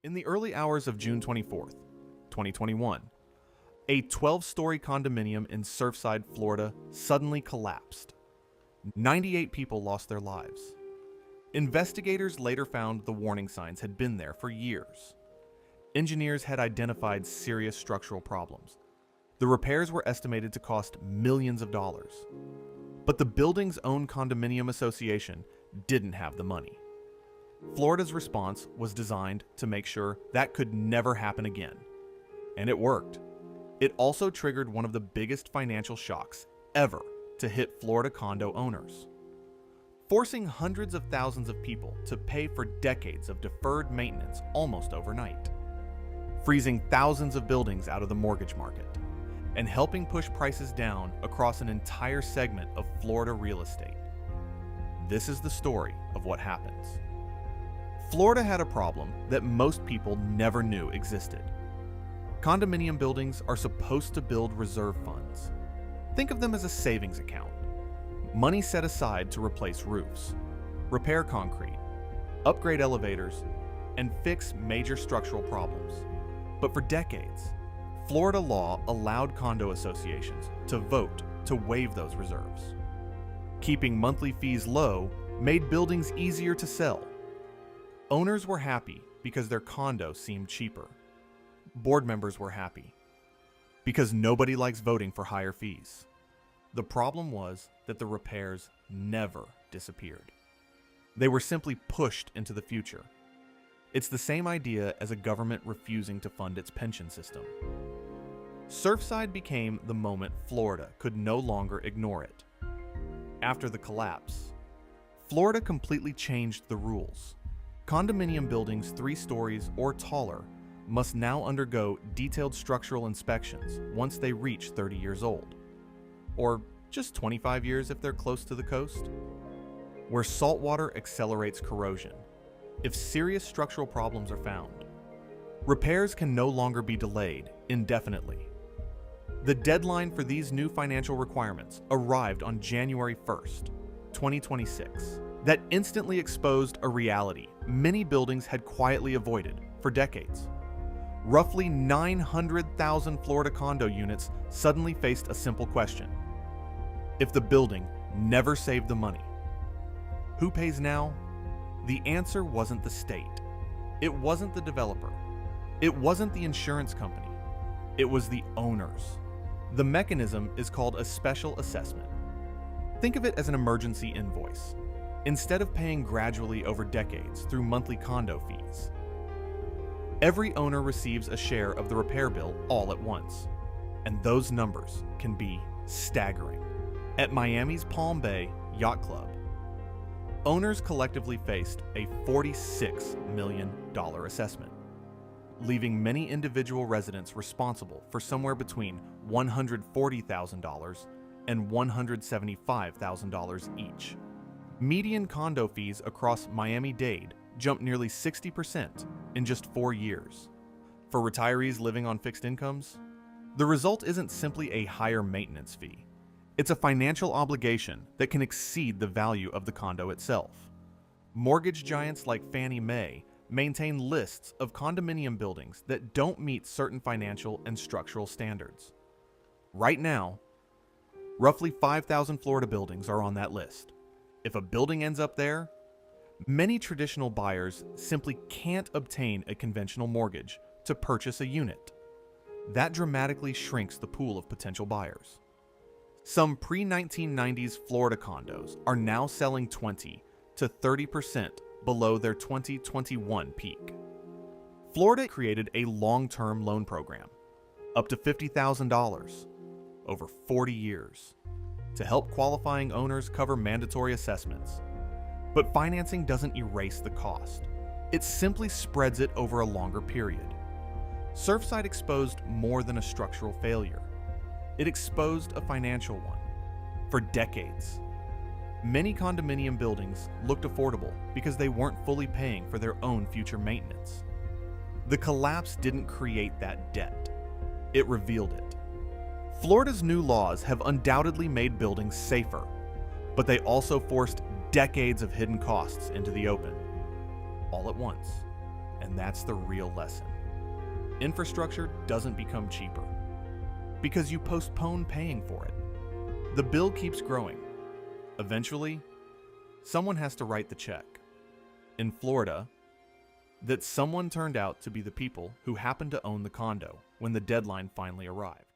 In the early hours of June 24th, 2021, a 12-story condominium in Surfside, Florida suddenly collapsed. 98 people lost their lives. Investigators later found the warning signs had been there for years. Engineers had identified serious structural problems. The repairs were estimated to cost millions of dollars. But the building's own condominium association didn't have the money. Florida's response was designed to make sure that could never happen again. And it worked. It also triggered one of the biggest financial shocks ever to hit Florida condo owners, forcing hundreds of thousands of people to pay for decades of deferred maintenance almost overnight, freezing thousands of buildings out of the mortgage market, and helping push prices down across an entire segment of Florida real estate. This is the story of what happens. Florida had a problem that most people never knew existed. Condominium buildings are supposed to build reserve funds. Think of them as a savings account. Money set aside to replace roofs, repair concrete, upgrade elevators, and fix major structural problems. But for decades, Florida law allowed condo associations to vote to waive those reserves. Keeping monthly fees low made buildings easier to sell. Owners were happy because their condo seemed cheaper. Board members were happy because nobody likes voting for higher fees. The problem was that the repairs never disappeared. They were simply pushed into the future. It's the same idea as a government refusing to fund its pension system. Surfside became the moment Florida could no longer ignore it. After the collapse, Florida completely changed the rules. Condominium buildings 3 stories or taller must now undergo detailed structural inspections once they reach 30 years old, or just 25 years if they're close to the coast. Where saltwater accelerates corrosion, if serious structural problems are found, repairs can no longer be delayed indefinitely. The deadline for these new financial requirements arrived on January 1st, 2026. That instantly exposed a reality many buildings had quietly avoided for decades. Roughly 900,000 Florida condo units suddenly faced a simple question. If the building never saved the money, who pays now? The answer wasn't the state. It wasn't the developer. It wasn't the insurance company. It was the owners. The mechanism is called a special assessment. Think of it as an emergency invoice. Instead of paying gradually over decades through monthly condo fees, every owner receives a share of the repair bill all at once. And those numbers can be staggering. At Miami's Palm Bay Yacht Club, owners collectively faced a $46 million assessment, leaving many individual residents responsible for somewhere between $140,000 and $175,000 each. Median condo fees across Miami-Dade jumped nearly 60% in just 4 years. For retirees living on fixed incomes, the result isn't simply a higher maintenance fee. It's a financial obligation that can exceed the value of the condo itself. Mortgage giants like Fannie Mae maintain lists of condominium buildings that don't meet certain financial and structural standards. Right now, roughly 5,000 Florida buildings are on that list. If a building ends up there, many traditional buyers simply can't obtain a conventional mortgage to purchase a unit. That dramatically shrinks the pool of potential buyers. Some pre-1990s Florida condos are now selling 20 to 30% below their 2021 peak. Florida created a long-term loan program, up to $50,000, over 40 years, to help qualifying owners cover mandatory assessments. But financing doesn't erase the cost. It simply spreads it over a longer period. Surfside exposed more than a structural failure. It exposed a financial one. For decades, many condominium buildings looked affordable because they weren't fully paying for their own future maintenance. The collapse didn't create that debt. It revealed it. Florida's new laws have undoubtedly made buildings safer, but they also forced decades of hidden costs into the open, all at once. And that's the real lesson. Infrastructure doesn't become cheaper because you postpone paying for it. The bill keeps growing. Eventually, someone has to write the check. In Florida, that someone turned out to be the people who happened to own the condo when the deadline finally arrived.